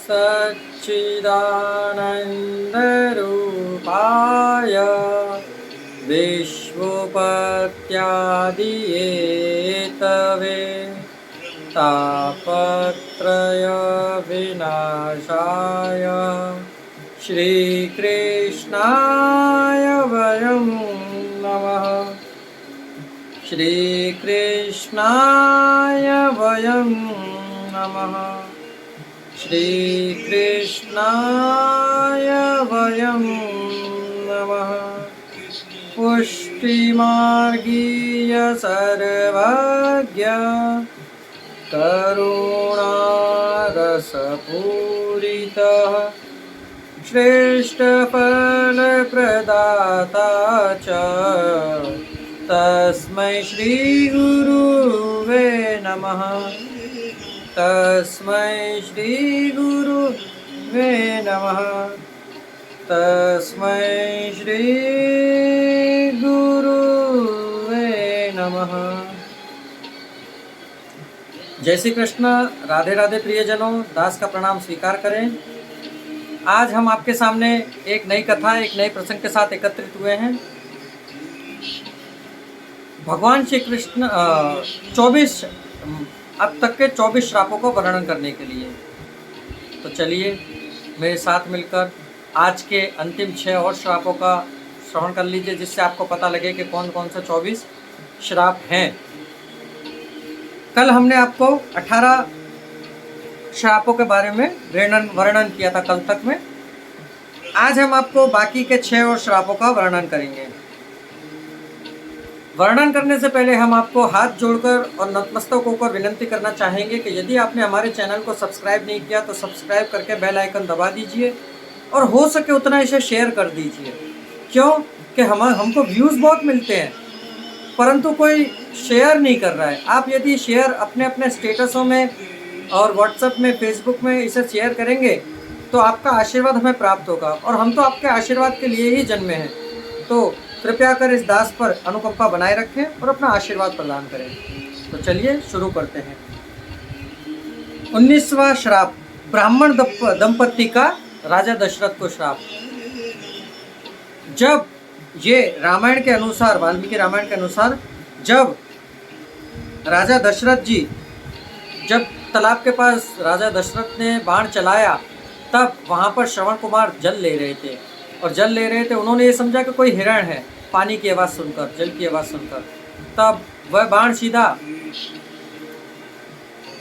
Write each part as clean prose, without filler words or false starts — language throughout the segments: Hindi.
सच्चिदानन्दरूपाय विश्वोपत्यादिहेतवे तापत्रयविनाशाय श्रीकृष्णाय वयं नमः। श्रीकृष्णाय वयं नमः। श्रीकृष्णाय वयं नमः। पुष्टिमार्गीय सर्वज्ञ करुणारसपूरितः श्रेष्ठफलप्रदाता च तस्मै श्रीगुरुवे नमः। तस्मै श्रीगुरुवे नमः। तस्मै श्रीगुरुवे नमः। जय श्री कृष्ण। राधे राधे प्रियजनों, दास का प्रणाम स्वीकार करें। आज हम आपके सामने एक नई कथा, एक नए प्रसंग के साथ एकत्रित हुए हैं। भगवान श्री कृष्ण 24 अब तक के 24 श्रापों को वर्णन करने के लिए। तो चलिए मेरे साथ मिलकर आज के अंतिम 6 और श्रापों का श्रवण कर लीजिए, जिससे आपको पता लगे कि कौन कौन से 24 श्राप हैं। कल हमने आपको 18 श्रापों के बारे में वर्णन किया था कल तक में। आज हम आपको बाकी के 6 और श्रापों का वर्णन करेंगे। वर्णन करने से पहले हम आपको हाथ जोड़कर और नतमस्तक होकर विनंती करना चाहेंगे कि यदि आपने हमारे चैनल को सब्सक्राइब नहीं किया तो सब्सक्राइब करके बेल आइकन दबा दीजिए और हो सके उतना इसे शेयर कर दीजिए। क्यों कि हमको व्यूज़ बहुत मिलते हैं परंतु कोई शेयर नहीं कर रहा है। आप यदि शेयर अपने अपने स्टेटसों में और व्हाट्सएप में, फेसबुक में इसे शेयर करेंगे तो आपका आशीर्वाद हमें प्राप्त होगा और हम तो आपके आशीर्वाद के लिए ही जन्मे हैं। तो कृपया कर इस दास पर अनुकंपा बनाए रखें और अपना आशीर्वाद प्रदान करें। तो चलिए शुरू करते हैं। 19वां श्राप, ब्राह्मण दंपति का राजा दशरथ को श्राप। जब ये रामायण के अनुसार, वाल्मीकि रामायण के अनुसार, जब राजा दशरथ जी जब तालाब के पास राजा दशरथ ने बाण चलाया तब वहाँ पर श्रवण कुमार जल ले रहे थे और जल ले रहे थे। उन्होंने ये समझा कि कोई हिरण है, पानी की आवाज़ सुनकर, जल की आवाज़ सुनकर। तब वह बाण सीधा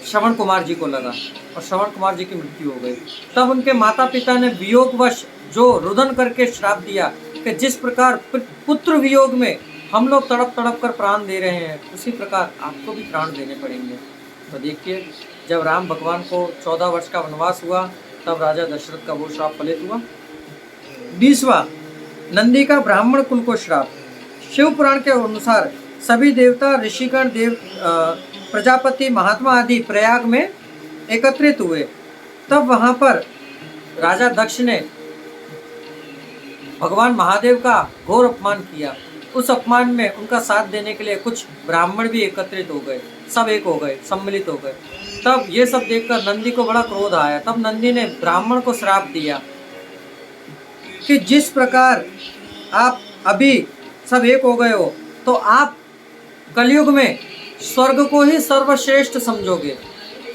श्रवण कुमार जी को लगा और श्रवण कुमार जी की मृत्यु हो गई। तब उनके माता पिता ने वियोगवश जो रुदन करके श्राप दिया कि जिस प्रकार पुत्र वियोग में हम लोग तड़प तड़प कर प्राण दे रहे हैं, उसी प्रकार आपको भी प्राण देने पड़ेंगे। तो देखिए, जब राम भगवान को 14 वर्ष का वनवास हुआ तब राजा दशरथ का वो श्राप फलित हुआ। 20वां, नंदी का ब्राह्मण कुल को श्राप। शिव पुराण के अनुसार सभी देवता, ऋषिगण, प्रजापति, महात्मा आदि प्रयाग में एकत्रित हुए। तब वहाँ पर राजा दक्ष ने भगवान महादेव का घोर अपमान किया। उस अपमान में उनका साथ देने के लिए कुछ ब्राह्मण भी एकत्रित हो गए, सब एक हो गए, सम्मिलित हो गए। तब ये सब देखकर नंदी को बड़ा क्रोध आया। तब नंदी ने ब्राह्मण को श्राप दिया कि जिस प्रकार आप अभी सब एक हो गए हो तो आप कलयुग में स्वर्ग को ही सर्वश्रेष्ठ समझोगे,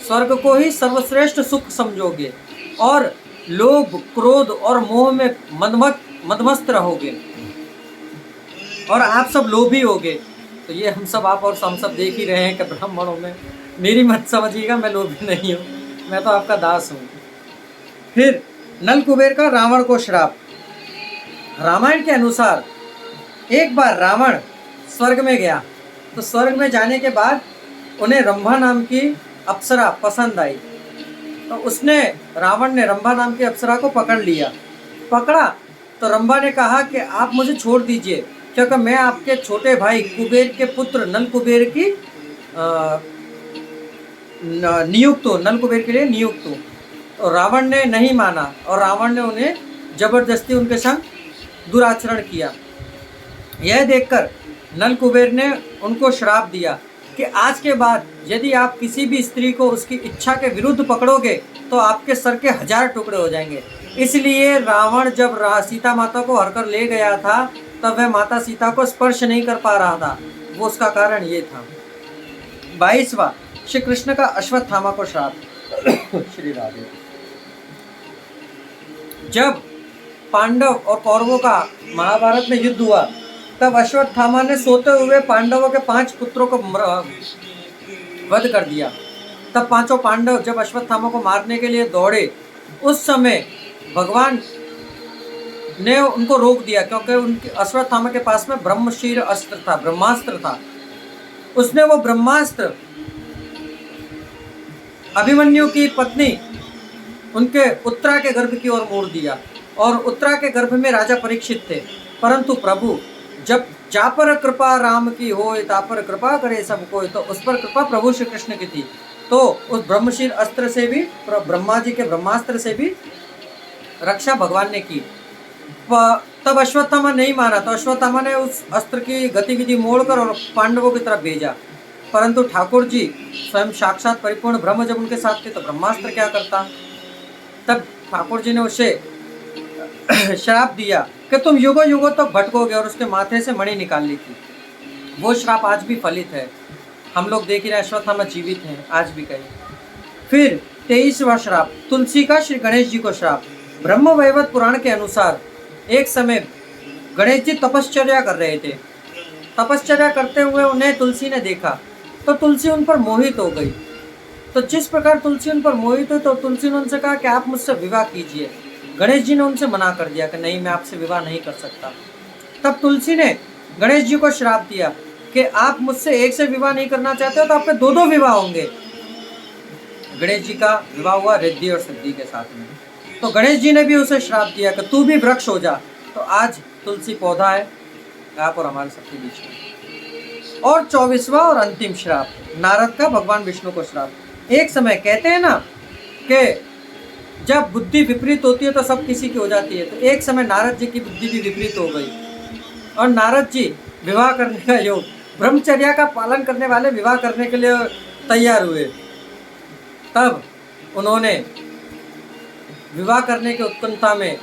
स्वर्ग को ही सर्वश्रेष्ठ सुख समझोगे और लोभ, क्रोध और मोह में मदमस्त रहोगे और आप सब लोभी होगे। तो ये हम सब, आप और हम सब देख ही रहे हैं कि ब्राह्मणों में, मेरी मत समझिएगा, मैं लोभी नहीं हूँ, मैं तो आपका दास हूँ। फिर नल कुबेर का रावण को श्राप। रामायण के अनुसार एक बार रावण स्वर्ग में गया तो स्वर्ग में जाने के बाद उन्हें रंभा नाम की अप्सरा पसंद आई। तो उसने, रावण ने रंभा नाम की अप्सरा को पकड़ लिया। पकड़ा तो रंभा ने कहा कि आप मुझे छोड़ दीजिए क्योंकि मैं आपके छोटे भाई कुबेर के पुत्र नल कुबेर की नियुक्त हूँ, नल कुबेर के लिए नियुक्त हूँ। तो रावण ने नहीं माना और रावण ने उन्हें जबरदस्ती उनके संग दुराचरण किया। यह देखकर नल कुबेर ने उनको श्राप दिया कि आज के बाद यदि आप किसी भी स्त्री को उसकी इच्छा के विरुद्ध पकड़ोगे तो आपके सर के 1000 टुकड़े हो जाएंगे। इसलिए रावण जब सीता माता को हरकर ले गया था तब वह माता सीता को स्पर्श नहीं कर पा रहा था, वो उसका कारण ये था। 22वां श्री कृष्ण का अश्वत्थामा को श्राप। श्री राधे। जब पांडव और कौरवों का महाभारत में युद्ध हुआ तब अश्वत्थामा ने सोते हुए पांडवों के 5 पुत्रों को वध कर दिया। तब 5 पांडव जब अश्वत्थामा को मारने के लिए दौड़े, उस समय भगवान ने उनको रोक दिया, क्योंकि उनके अश्वत्थामा के पास में ब्रह्मशीर अस्त्र था, ब्रह्मास्त्र था। उसने वो ब्रह्मास्त्र अभिमन्यु की पत्नी उनके उत्तरा के गर्भ की ओर मोड़ दिया, और उत्तरा के गर्भ में राजा परीक्षित थे। परंतु प्रभु जब जा पर कृपा राम की होए ता पर कृपा करे सब कोई, तो उस पर कृपा प्रभु श्री कृष्ण की थी। तो उस ब्रह्मशीर अस्त्र से भी, ब्रह्मा जी के ब्रह्मास्त्र से भी रक्षा भगवान ने की। तब अश्वत्थामा नहीं माना, तो अश्वत्थामा ने उस अस्त्र की गतिविधि मोड़कर और पांडवों की तरफ भेजा। परंतु ठाकुर जी स्वयं साक्षात परिपूर्ण ब्रह्म जब उनके साथ थे तो ब्रह्मास्त्र क्या करता। तब ठाकुर जी ने उसे श्राप दिया कि तुम युगों युगों तक भटकोगे, और उसके माथे से मणि निकाल ली थी। वो श्राप आज भी फलित है। हम लोग देख ही रहे, अश्वत्थामा जीवित हैं आज भी कहीं। फिर 23वां श्राप, तुलसी का श्री गणेश जी को श्राप। ब्रह्म वैवर्त पुराण के अनुसार एक समय गणेश जी तपश्चर्या कर रहे थे। तपश्चर्या करते हुए उन्हें तुलसी ने देखा, तो तुलसी उन पर मोहित हो गई। तो जिस प्रकार तुलसी उन पर मोहित हुई, तो तुलसी ने उनसे कहा कि आप मुझसे विवाह कीजिए। गणेश जी ने उनसे मना कर दिया कि नहीं, मैं आपसे विवाह नहीं कर सकता। तब तुलसी ने गणेश जी को श्राप दिया कि आप मुझसे एक से विवाह नहीं करना चाहते हो तो आपके 2 विवाह होंगे। गणेश जी का विवाह हुआ रिद्धि और सिद्धि के साथ में। तो गणेश जी ने भी उसे श्राप दिया कि तू भी वृक्ष हो जा। तो आज तुलसी पौधा है आप और हमारे सबके बीच में। और 24वां और अंतिम श्राप, नारद का भगवान विष्णु को श्राप। एक समय कहते हैं ना कि जब बुद्धि विपरीत होती है तो सब किसी की हो जाती है, तो एक समय नारद जी की बुद्धि भी विपरीत हो गई और नारद जी विवाह करने का योग, ब्रह्मचर्या का पालन करने वाले विवाह करने के लिए तैयार हुए। तब उन्होंने विवाह करने की उत्कंठा में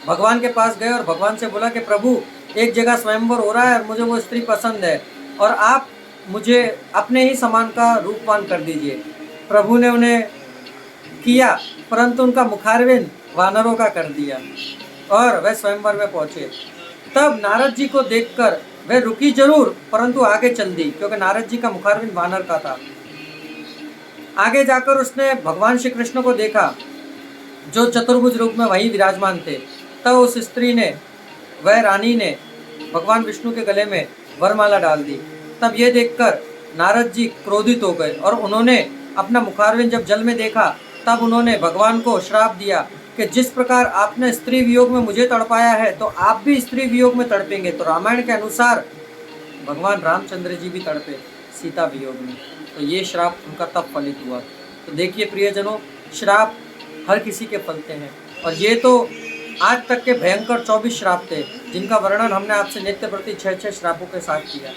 भगवान के पास गए और भगवान से बोला कि प्रभु एक जगह स्वयंवर हो रहा है और मुझे वो स्त्री पसंद है और आप मुझे अपने ही समान का रूपवान कर दीजिए। प्रभु ने उन्हें किया, परंतु उनका मुखारविंद वानरों का कर दिया और वह स्वयंवर में पहुंचे। तब नारद जी को देखकर वह रुकी जरूर, परंतु आगे चल दी, क्योंकि नारद जी का मुखारविंद वानर का था। आगे जाकर उसने भगवान श्री कृष्ण को देखा जो चतुर्भुज रूप में वहीं विराजमान थे। तब उस स्त्री ने, वह रानी ने भगवान विष्णु के गले में वरमाला डाल दी। तब ये देखकर नारद जी क्रोधित हो गए और उन्होंने अपना मुखारविंद जब जल में देखा तब उन्होंने भगवान को श्राप दिया कि जिस प्रकार आपने स्त्री वियोग में मुझे तड़पाया है तो आप भी स्त्री वियोग में तड़पेंगे। तो रामायण के अनुसार भगवान रामचंद्र जी भी तड़पे सीता वियोग में। तो ये श्राप उनका तब फलित हुआ। तो देखिए प्रियजनों, श्राप हर किसी के फलते हैं और ये तो आज तक के भयंकर 24 श्राप थे जिनका वर्णन हमने आपसे नित्य प्रति 6 श्रापों के साथ किया।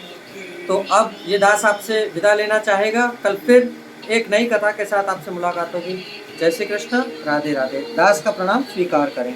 तो अब ये दास आपसे विदा लेना चाहेगा। कल फिर एक नई कथा के साथ आपसे मुलाकात होगी। जय श्री कृष्ण, राधे राधे। दास का प्रणाम स्वीकार करें।